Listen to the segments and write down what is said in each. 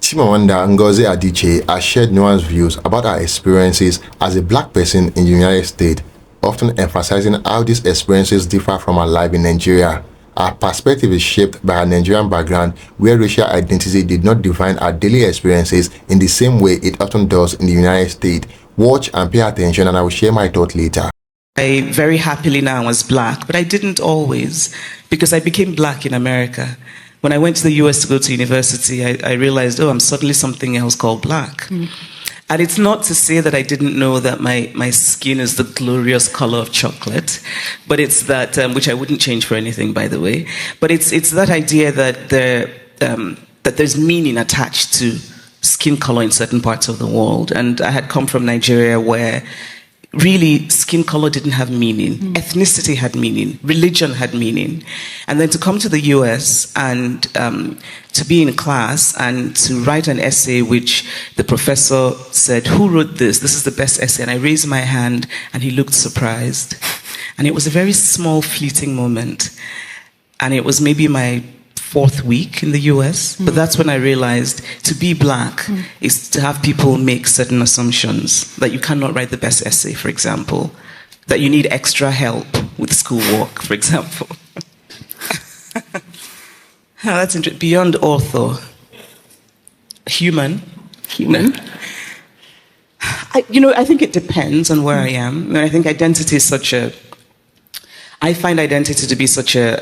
Chimamanda Ngozi Adichie has shared nuanced views about her experiences as a black person in the United States, often emphasizing how these experiences differ from her life in Nigeria. Her perspective is shaped by her Nigerian background, where racial identity did not define her daily experiences in the same way it often does in the United States. Watch and pay attention, and I will share my thoughts later. I very happily now was black, but I didn't always, because I became black in America. When I went to the US to go to university, I realized, oh, I'm suddenly something else called black. Mm. And it's not to say that I didn't know that my skin is the glorious color of chocolate, but it's that, which I wouldn't change for anything, by the way, but it's that idea that that there's meaning attached to skin color in certain parts of the world. And I had come from Nigeria, where really skin color didn't have meaning. Ethnicity had meaning. Religion had meaning. And then to come to the US and to be in class and to write an essay which the professor said, who wrote this? This is the best essay. And I raised my hand and he looked surprised. And it was a very small, fleeting moment. And it was maybe my 4th week in the US, but that's when I realized to be black is to have people make certain assumptions, that you cannot write the best essay, for example, that you need extra help with schoolwork, for example. That's interesting. Beyond author, human. I think it depends on where I am. I think identity is I find identity to be such a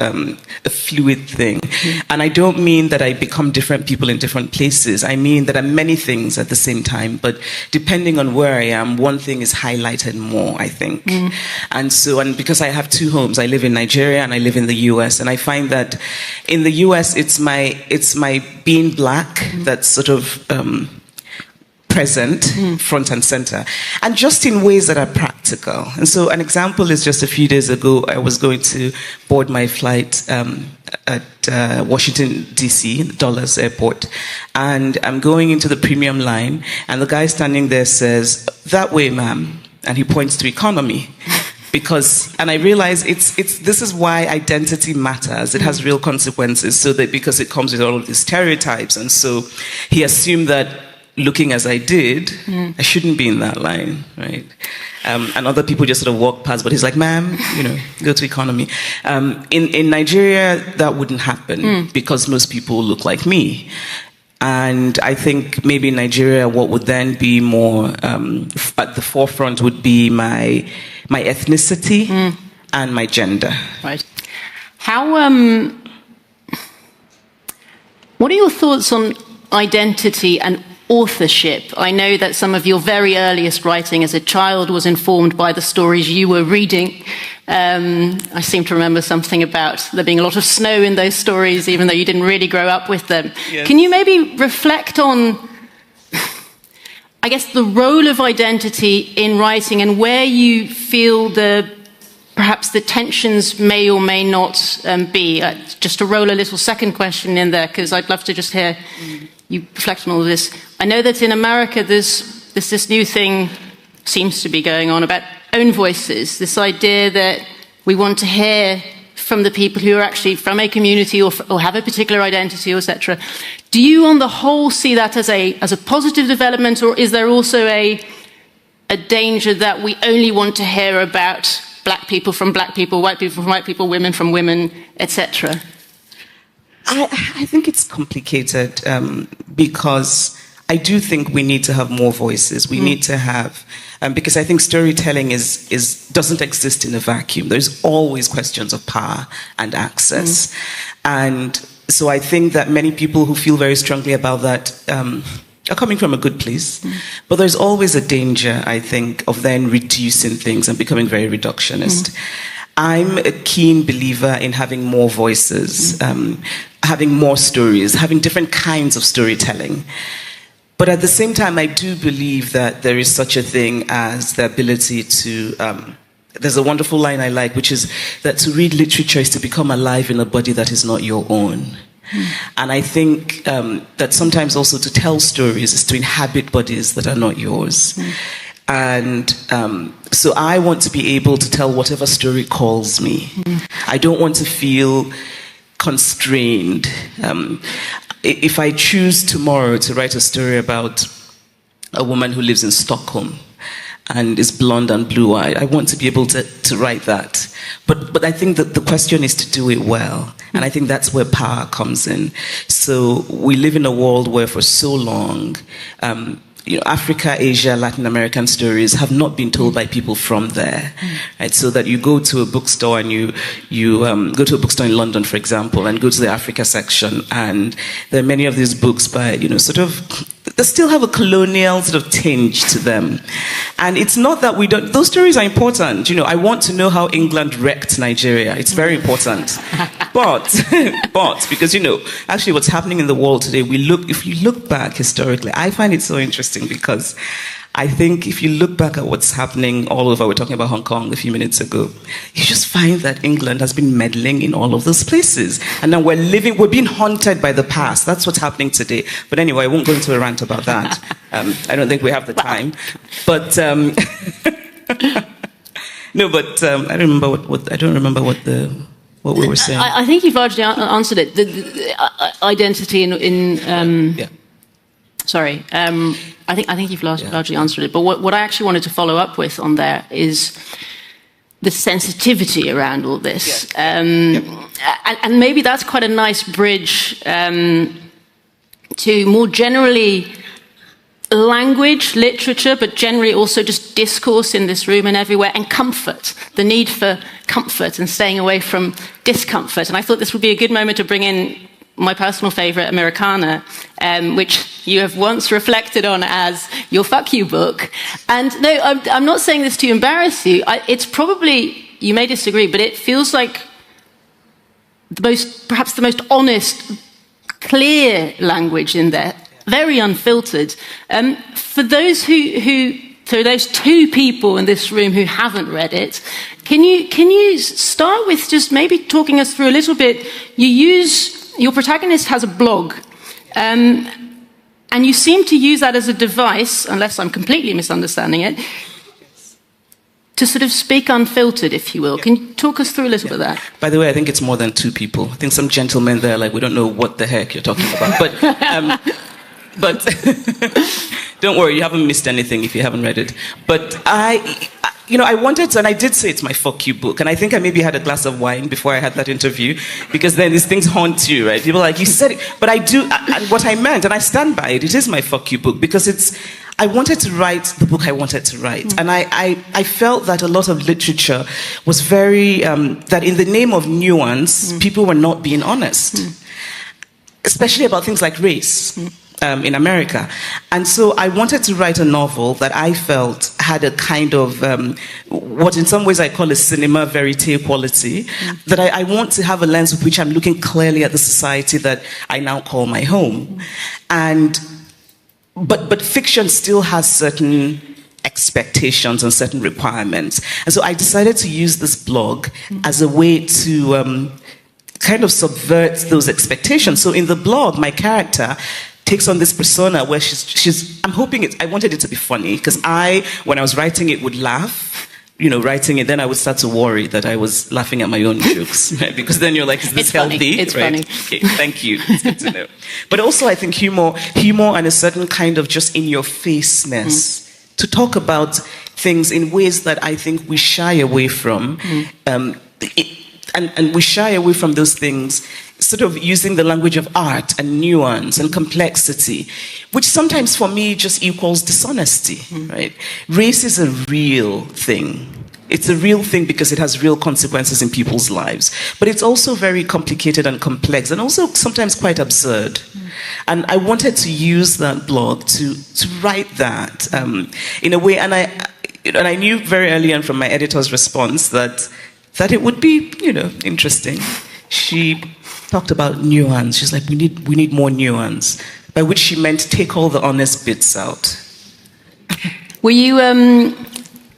fluid thing. And I don't mean that I become different people in different places. I mean that I'm many things at the same time, but depending on where I am, one thing is highlighted more, I think. And because I have 2 homes, I live in Nigeria and I live in the US, and I find that in the US, it's my being black that's sort of present, front and center, and just in ways that are practical. And so an example is just a few days ago, I was going to board my flight at Washington, D.C., Dulles Airport, and I'm going into the premium line, and the guy standing there says, "That way, ma'am," and he points to economy. And I realize this is why identity matters. It has real consequences, because it comes with all of these stereotypes. And so he assumed that looking as I did, I shouldn't be in that line, right? And other people just sort of walk past, but he's like, "Ma'am, go to economy." In Nigeria, that wouldn't happen because most people look like me. And I think maybe in Nigeria, what would then be more at the forefront would be my ethnicity and my gender. Right. What are your thoughts on identity and authorship? I know that some of your very earliest writing as a child was informed by the stories you were reading. I seem to remember something about there being a lot of snow in those stories, even though you didn't really grow up with them. Yes. Can you maybe reflect on, I guess, the role of identity in writing and where you feel perhaps the tensions may or may not be? Just to roll a little second question in there, because I'd love to just hear you reflect on all of this. I know that in America there's this new thing seems to be going on about own voices, this idea that we want to hear from the people who are actually from a community or have a particular identity, etc. Do you on the whole see that as a positive development, or is there also a danger that we only want to hear about black people from black people, white people from white people, women from women, etc.? I think it's complicated because I do think we need to have more voices. We need to have, because I think storytelling doesn't exist in a vacuum. There's always questions of power and access. And so I think that many people who feel very strongly about that are coming from a good place. But there's always a danger, I think, of then reducing things and becoming very reductionist. I'm a keen believer in having more voices, having more stories, having different kinds of storytelling. But at the same time, I do believe that there is such a thing as the ability to, there's a wonderful line I like, which is that to read literature is to become alive in a body that is not your own. And I think that sometimes also to tell stories is to inhabit bodies that are not yours. And so I want to be able to tell whatever story calls me. I don't want to feel constrained. if I choose tomorrow to write a story about a woman who lives in Stockholm and is blonde and blue-eyed, I want to be able to write that. But I think that the question is to do it well. And I think that's where power comes in. So we live in a world where for so long, Africa, Asia, Latin American stories have not been told by people from there, right? So that you go to a bookstore and you go to a bookstore in London, for example, and go to the Africa section, and there are many of these books by, they still have a colonial sort of tinge to them. And it's not that we don't, those stories are important. I want to know how England wrecked Nigeria. It's very important. But because, actually what's happening in the world today, if you look back historically, I find it so interesting because I think if you look back at what's happening all over, we're talking about Hong Kong a few minutes ago, you just find that England has been meddling in all of those places. And now we're being haunted by the past. That's what's happening today. But anyway, I won't go into a rant about that. I don't think we have the time. But, no, but I don't remember what we were saying. I think you've largely answered it. The identity in sorry. I think you've largely answered it. But what I actually wanted to follow up with on there is the sensitivity around all this. And maybe that's quite a nice bridge to more generally language, literature, but generally also just discourse in this room and everywhere, and comfort, the need for comfort and staying away from discomfort. And I thought this would be a good moment to bring in my personal favourite, Americana, which you have once reflected on as your fuck you book. And no, I'm not saying this to embarrass you. It's probably, you may disagree, but it feels like perhaps the most honest, clear language in there, very unfiltered. For those so those two people in this room who haven't read it, can you start with just maybe talking us through a little bit? Your protagonist has a blog, and you seem to use that as a device, unless I'm completely misunderstanding it, to sort of speak unfiltered, if you will. Can you talk us through a little bit of that? By the way, I think it's more than two people. I think some gentlemen there, we don't know what the heck you're talking about. But don't worry, you haven't missed anything if you haven't read it. But I wanted to, and I did say it's my fuck you book, and I think I maybe had a glass of wine before I had that interview, because then these things haunt you, right? People are like, you said it, but I do, and what I meant, and I stand by it, it is my fuck you book, because I wanted to write the book I wanted to write. And I felt that a lot of literature was very, that in the name of nuance, people were not being honest, especially about things like race. In America. And so I wanted to write a novel that I felt had a kind of, what in some ways I call a cinema verite quality, that I want to have a lens with which I'm looking clearly at the society that I now call my home. But fiction still has certain expectations and certain requirements. And so I decided to use this blog as a way to kind of subvert those expectations. So in the blog, my character takes on this persona where I wanted it to be funny, because when I was writing it, would laugh, writing it, then I would start to worry that I was laughing at my own jokes, right? Because then you're like, is this healthy? It's right? funny. Okay, thank you. It's good to know. But also I think humor and a certain kind of just in-your-faceness to talk about things in ways that I think we shy away from. And we shy away from those things, sort of using the language of art and nuance and complexity, which sometimes for me just equals dishonesty, right? Race is a real thing. It's a real thing because it has real consequences in people's lives. But it's also very complicated and complex, and also sometimes quite absurd. And I wanted to use that blog to write that in a way, and I knew very early on from my editor's response that it would be, interesting. She talked about nuance. She's like, we need more nuance, by which she meant take all the honest bits out. Were you,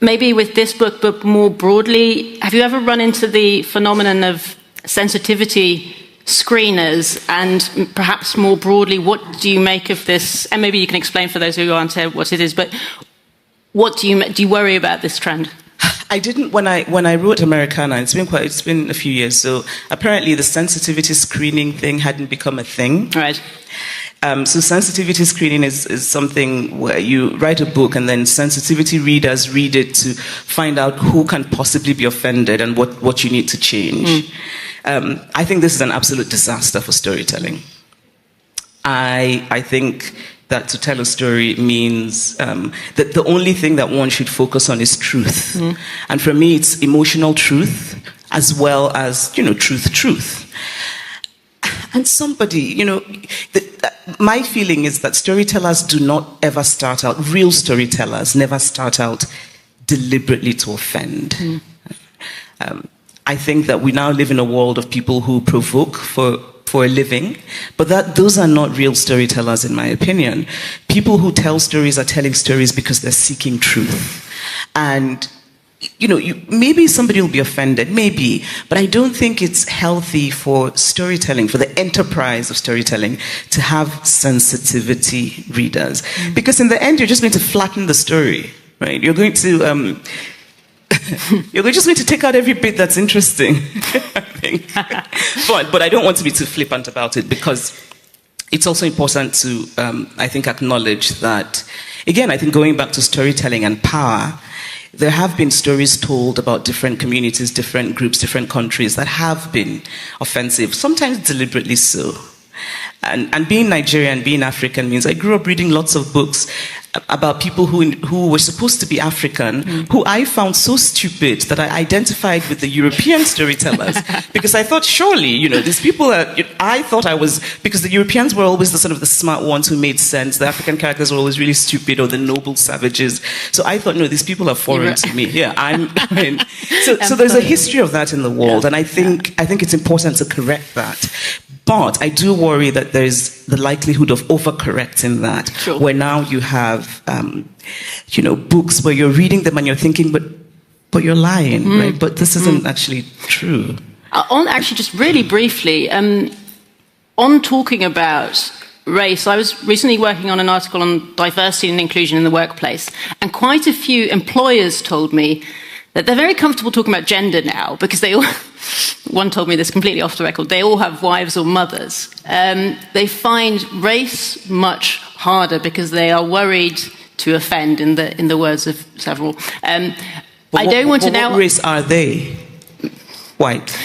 maybe with this book, but more broadly, have you ever run into the phenomenon of sensitivity screeners? And perhaps more broadly, what do you make of this? And maybe you can explain for those who aren't here what it is, but what do you worry about this trend? I didn't when I wrote Americana. It's been a few years. So apparently the sensitivity screening thing hadn't become a thing. Right. So sensitivity screening is something where you write a book and then sensitivity readers read it to find out who can possibly be offended and what you need to change. I think this is an absolute disaster for storytelling. I think that to tell a story means that the only thing that one should focus on is truth. And for me, it's emotional truth as well as, truth. And somebody, my feeling is that storytellers do not ever start out, real storytellers never start out deliberately to offend. I think that we now live in a world of people who provoke for a living, but those are not real storytellers, in my opinion. People who tell stories are telling stories because they're seeking truth. And maybe somebody will be offended, maybe, but I don't think it's healthy for storytelling, for the enterprise of storytelling, to have sensitivity readers. Because in the end, you're just going to flatten the story, right? You're going to you're just going to take out every bit that's interesting, I think. But I don't want to be too flippant about it, because it's also important to, I think, acknowledge that, again, I think going back to storytelling and power, there have been stories told about different communities, different groups, different countries that have been offensive, sometimes deliberately so. And being Nigerian, being African means I grew up reading lots of books about people who were supposed to be African, who I found so stupid that I identified with the European storytellers. Because I thought, surely, these people I thought I was, because the Europeans were always the sort of the smart ones who made sense. The African characters were always really stupid, or the noble savages. So I thought, no, these people are foreign to me. Yeah, so there's a history of that in the world, and I think it's important to correct that. But I do worry that there's the likelihood of overcorrecting that, where now you have, books where you're reading them and you're thinking, but you're lying, right? But this isn't actually true. Actually, just really briefly, on talking about race, I was recently working on an article on diversity and inclusion in the workplace, and quite a few employers told me that they're very comfortable talking about gender now, because they all, one told me this completely off the record, they all have wives or mothers. They find race much harder because they are worried to offend, in the words of several. I don't want to now. What race are they? White.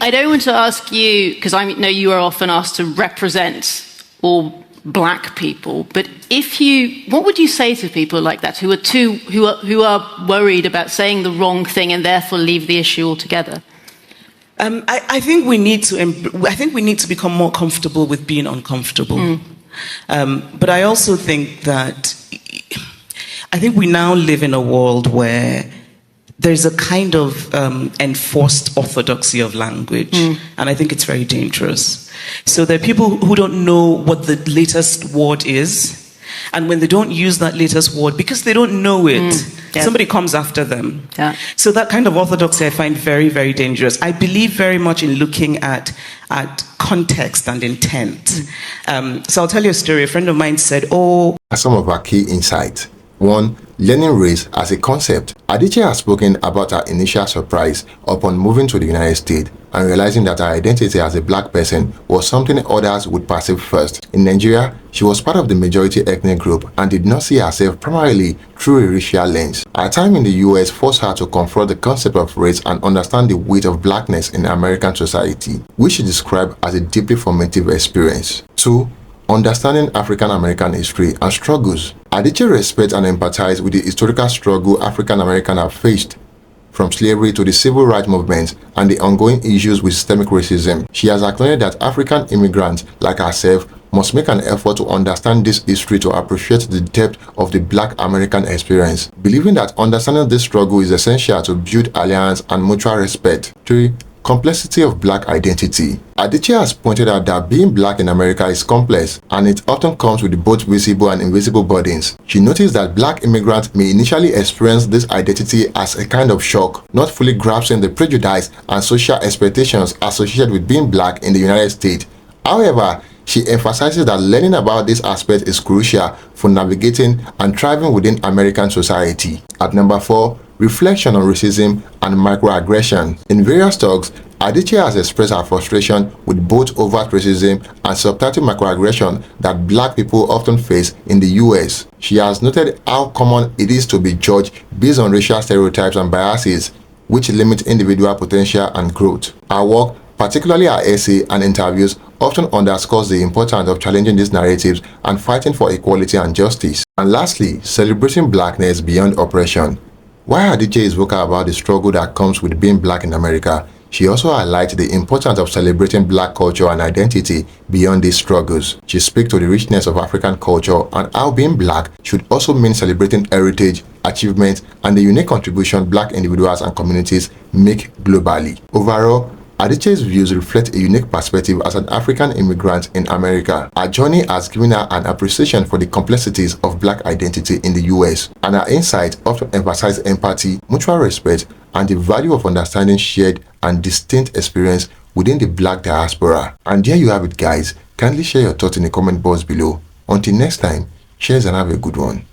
I don't want to ask you, because I know you are often asked to represent all black people, but what would you say to people like that who are worried about saying the wrong thing and therefore leave the issue altogether? I think we need to become more comfortable with being uncomfortable. But I also think that we now live in a world where there's a kind of enforced orthodoxy of language, and I think it's very dangerous. So there are people who don't know what the latest word is, and when they don't use that latest word because they don't know it, somebody comes after them. So that kind of orthodoxy I find very, very dangerous. I believe very much in looking at context and intent. So I'll tell you a story. A friend of mine said, some of our key insights. 1. Learning race as a concept. Adichie has spoken about her initial surprise upon moving to the United States and realizing that her identity as a black person was something others would perceive first. In Nigeria, she was part of the majority ethnic group and did not see herself primarily through a racial lens. Her time in the US forced her to confront the concept of race and understand the weight of blackness in American society, which she described as a deeply formative experience. 2. Understanding African American history and struggles. Adichie respects and empathizes with the historical struggle African Americans have faced, from slavery to the civil rights movement and the ongoing issues with systemic racism. She has acknowledged that African immigrants like herself must make an effort to understand this history to appreciate the depth of the Black American experience, believing that understanding this struggle is essential to build alliance and mutual respect. 3. Complexity of black identity. Adichie has pointed out that being black in America is complex, and it often comes with both visible and invisible burdens. She noticed that black immigrants may initially experience this identity as a kind of shock, not fully grasping the prejudice and social expectations associated with being black in the United States. However, she emphasizes that learning about this aspect is crucial for navigating and thriving within American society. At number 4, reflection on racism, and microaggression. In various talks, Adichie has expressed her frustration with both overt racism and subtitle microaggression that black people often face in the US. She has noted how common it is to be judged based on racial stereotypes and biases, which limit individual potential and growth. Her work, particularly her essay and interviews, often underscores the importance of challenging these narratives and fighting for equality and justice. And lastly, celebrating blackness beyond oppression. While Adichie is vocal about the struggle that comes with being black in America, she also highlights the importance of celebrating black culture and identity beyond these struggles. She speaks to the richness of African culture and how being black should also mean celebrating heritage, achievements, and the unique contribution black individuals and communities make globally. Overall, Adichie's views reflect a unique perspective as an African immigrant in America. Her journey has given her an appreciation for the complexities of black identity in the US, and her insights often emphasize empathy, mutual respect, and the value of understanding shared and distinct experience within the black diaspora. And there you have it, guys. Kindly share your thoughts in the comment box below. Until next time, cheers and have a good one.